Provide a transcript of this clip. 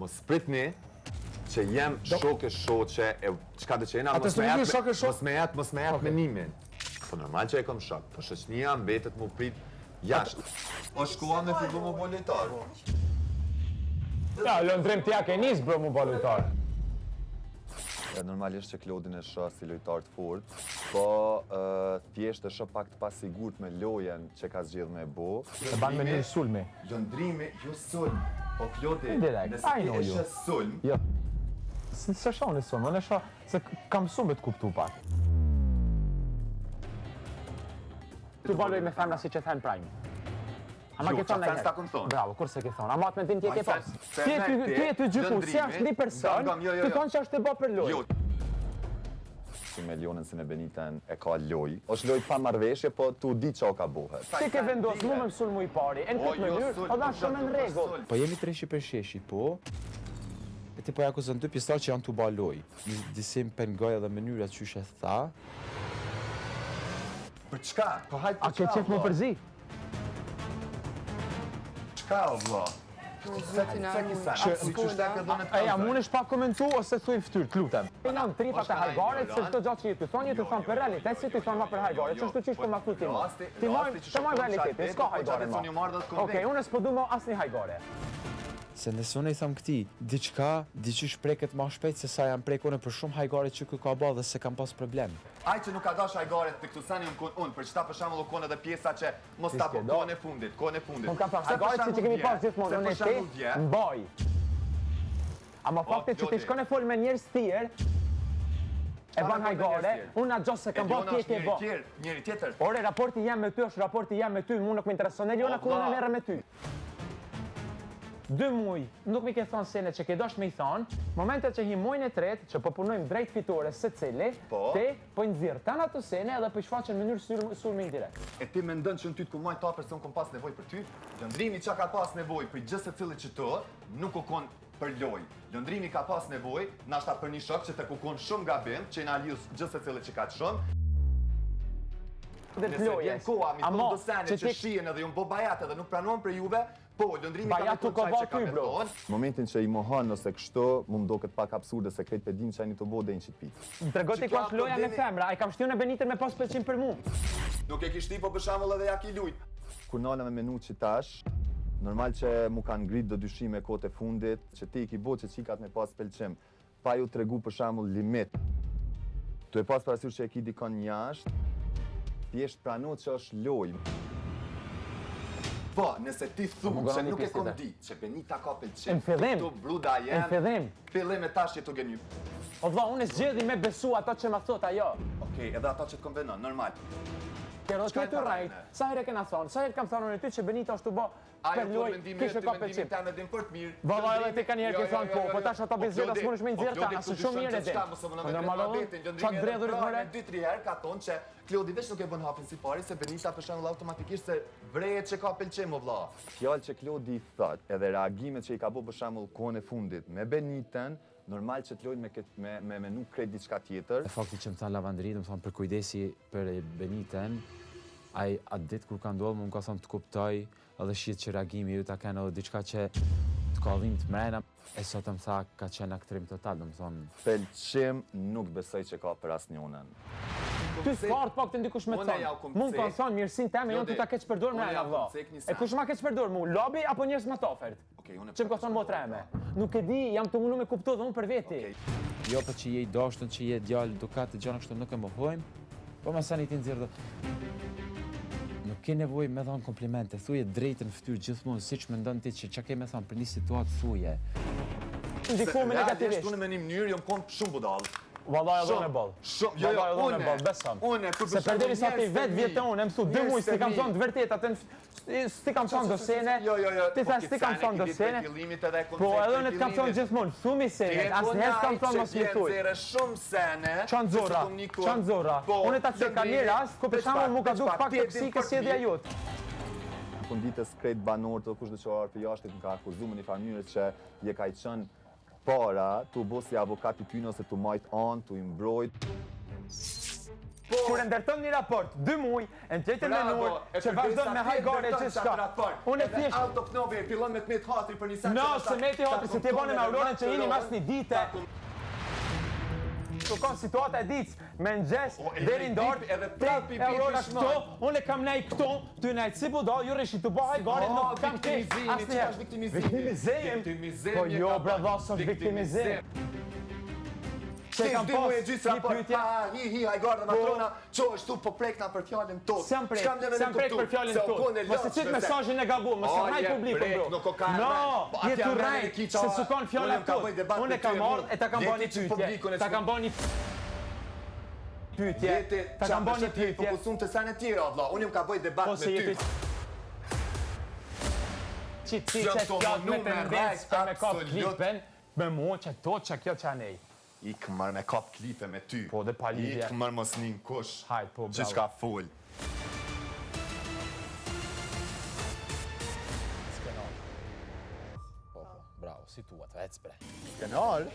mos pritni që jem shoqe e çka do që jena Atë s'u vjen shok e shok. mos me jap menimin. Po normal që e kam shok, po shoqënia mbetet mu prit jashtë. O shkuan me fillu mu bo lojtar. Ja, lëndrim t'ja ke nis bro mu bo lojtar. Normalisht që Klodin e shoh si lojtar të fortë, po thjesht e shoh pak të pasigurt me lojen që ka zgjedhur me bo. Se ban me një sulmi. Lëndrimi, jo sulm. Po Klodi, Indirekt, nëse I ti know you. ishe sulm, Jo. Se shoh në sulm, unë shoh se kam mësu me të kuptu pak. Tu baloj me femra si që thënë prajmi. Ama ke thonë çfarë s'ta kam thonë? Bravo, kur se ke thonë. Ama atë mendim ti e ke pas. se Ti me e ty gjyku si lëndrimi, është një person, jo. ti thonë që është e bë për lojë. Jo, si me Lionën si në Beniten e ka loj. Është loj pa marrëveshje, po tu di çka ka bëhet. Ti ke vendosur mu me sulmu i pari, e në këtë mënyrë, po dha shumë në rregull. Po jemi treshi për sheshi, po. E ti po ja akuzon dy pjesëtar që janë tu baloj. Një disim pengoja dhe mënyra që e tha. për çka? Po hajt A ke qef më përzi? çka o vlla? Si që shtekë do në të Eja, mund është pa komentu ose thuj ftyrë, të lutem. E në tripat e hajgaret, se çdo gjatë që ju të thonë për realitet, si të thonë ma për hajgaret, që është të qysh për ma thuj ti ma. Ti mojnë realitetin, s'ka hajgare ma. Okej, unë s'po du ma asni hajgare. Se nëse unë i tham këti, diçish preket ma shpejt se sa janë prek unë për shumë hajgare që ka ba dhe se kam pas problem. Ai që nuk ka dash hajgaret të këtu sani unë, për çta për shembull u kon edhe pjesa që mos ta po kohën e fundit. Unë kam thënë, hajgaret si që kemi pas gjithmonë, unë e ti, mbaj. Ama fakti që ti shkon e fol me njerëz tjerë, e ban hajgare, unë atë gjosë se kam bërë tjetë e bërë. Njëri tjetër. Ore, raporti jam me ty është raporti jam me ty, mu nuk më intereson e Liona ku unë e merre me ty. 2 muj, nuk mi ke thonë sene që ke dosh me i thonë, momentet që hi mujnë e tretë, që po punojmë drejt fitore se cili, te po i nëzirë tanë ato sene edhe po i shfaqen në mënyrë sulmi indirekt. E ti me ndën që në ty të ku majtë ta person kom pas nevoj për ty, lëndrimi që ka pas nevoj për gjithë se cilit që të, nuk u kon për loj. Lëndrimi ka pas nevoj, nashta për një shok që të ku kon shumë gabim, që i na lidhë gjithë se cilit që ka të shumë. Nëse vjen koha, mi thonë do sene që shien edhe ju më bo bajat edhe nuk pranuan për juve, po, lëndrimi ka me thonë qaj që ka me thonë. Momentin që i mohon ose kështu, mu më do këtë pak absurde se krejt pedim që a një të bo dhe një qitë pitë. Më tregoti ku është loja me femra, a i kam shtiu në Benitën me pas pëlqim për mu. Nuk e kishti, po për shembull edhe ja ki lujt. Kur nala me menu që tash, normal që mu kanë ngrit do dyshime kote fundit, që ti i ki bo që qikat me pas pëlqim, pa ju tregu për shembull limit. Tu e pas parasysh që e ki dikon njashtë, thjesht pranot që është loj. Po, nëse ti thumë që nuk e kom di, që Benita ka pëlqim, Në fillim, këtu bluda jenë, në fillim. fillim e tash që tu geni. O dha, unë zgjedhi me besu ato që ma thot ajo. Okej, edhe ato që të konvenon, normal. Kero të të rajt, sa herë kena thonë, sa herë kam thonë në ty që Benita është të bo Ajo për të loj, mendimin kishë ka pëlqim. të në dim për të mirë. Valla edhe ti ka njerë ke thonë po, po tash ato bizeta s'mund është me nxjerr ta, se shumë mirë e din. Çfarë dredhurit mëre? 2-3 herë ka thonë që Klodi veç nuk e bën hapin si pari, se Benita për shembull automatikisht se vrejet që ka pëlqim o vlla. Fjallë që Klodi i thot, edhe reagimet që i ka bo për shembull kohën e fundit me Benitën, normal që t'lojnë me nuk krejt diçka tjetër. E fakti që më thanë Lavandri, më thonë për kujdesi për Beniten, ai atë ditë kur ka ndodhur më ka thonë të kuptoj edhe shit që reagimi ju ta kanë edhe diçka që të ka dhimë të mrena. E sot më tha ka qenë aktrim total, do më thonë. Pëlqim nuk besoj që ka për asnjënën. Ty s'fart pak të ndikush me thonë. Mund kanë thonë mirësinë teme, jonë të ta keq përdor me ana vlla. E kush ma keq përdor mu, lobi apo njerëz më të ofert? Që më ka thonë motra eme. Nuk e di, jam të mundu me kuptu dhe unë për veti. Jo për që je i dashtën, që je djalë dukat të gjana kështu nuk e mohojmë, po ma sani ti nxjerr. Nuk ke nevojë me dhënë komplimente, thuje drejtën në fytyrë gjithmonë, siç mendon ti që çka ke me thënë për një situatë thuje. Ndikoj me negativisht. Unë me një mënyrë jam kon shumë budall. Vallai edhe unë boll. Shumë, jo, unë besam. Unë kur se përderisa ti vet vjetë unë më thu 2 muaj s'ti kam thonë të vërtetat, s'ti kam thonë do sene. Ti thash s'ti kam thonë do sene. Po edhe unë të kam thonë gjithmonë, thumi sene, asnjëherë s'kam thonë mos më thuj. Shumë sene. Çan zorra. Unë ta çeka një rast, ku për shembull mu ka duk pak toksike si edhe ajo. Konditës krejt banor të kush dëqorar për jashtit më ka akuzuar në një farë mënyrë që je ka i qenë para, tu bo si avokat i tyne ose tu majt anë, tu i mbrojt. Kur e ndërton një raport 2 muaj, e në tjetër mënyrë që vazhdon me hajgare gjithçka. Unë thjesht autoknovi fillon me të met hatri për një no, se meti hatri se ti bone me Aurorën që jeni mas një dite. Kërkon situata e ditës, me mëngjes deri në darkë, edhe prapë i Aurora këto, unë e kam nej këto, ty nejtë si budo, ju rishi të bëhaj gare, nuk kam ke, asnjëherë. Viktimizim? Po jo, bravo, sot viktimizim. Se kam pas një pyetje. Hi, hajgarda matrona, qo është tu po prekna për fjallin tot. S'jam prek për fjallin tot. Mos e qit mesazhin e gabuar, mos e haj publikun bro. No, je tu rrej, se sukon fjallin tot. Unë e kam marrë e ta kam bërë një pyetje. Ta kam bërë një pyetje. Ta kam bërë një pyetje. Po kusun të sanë tjera, vlla. Unë më ka bëj debat me ty. Ti çet me tendencë për me kap klipen, me mua që to që kjo që anej. Ik mërë me kap klipe me ty. Po dhe pa lidhje. Ik mërë mos një kush. Hajt, po bravo. Që qka full. Skenal. Po, bravo, si tuat, ec bre. Skenal?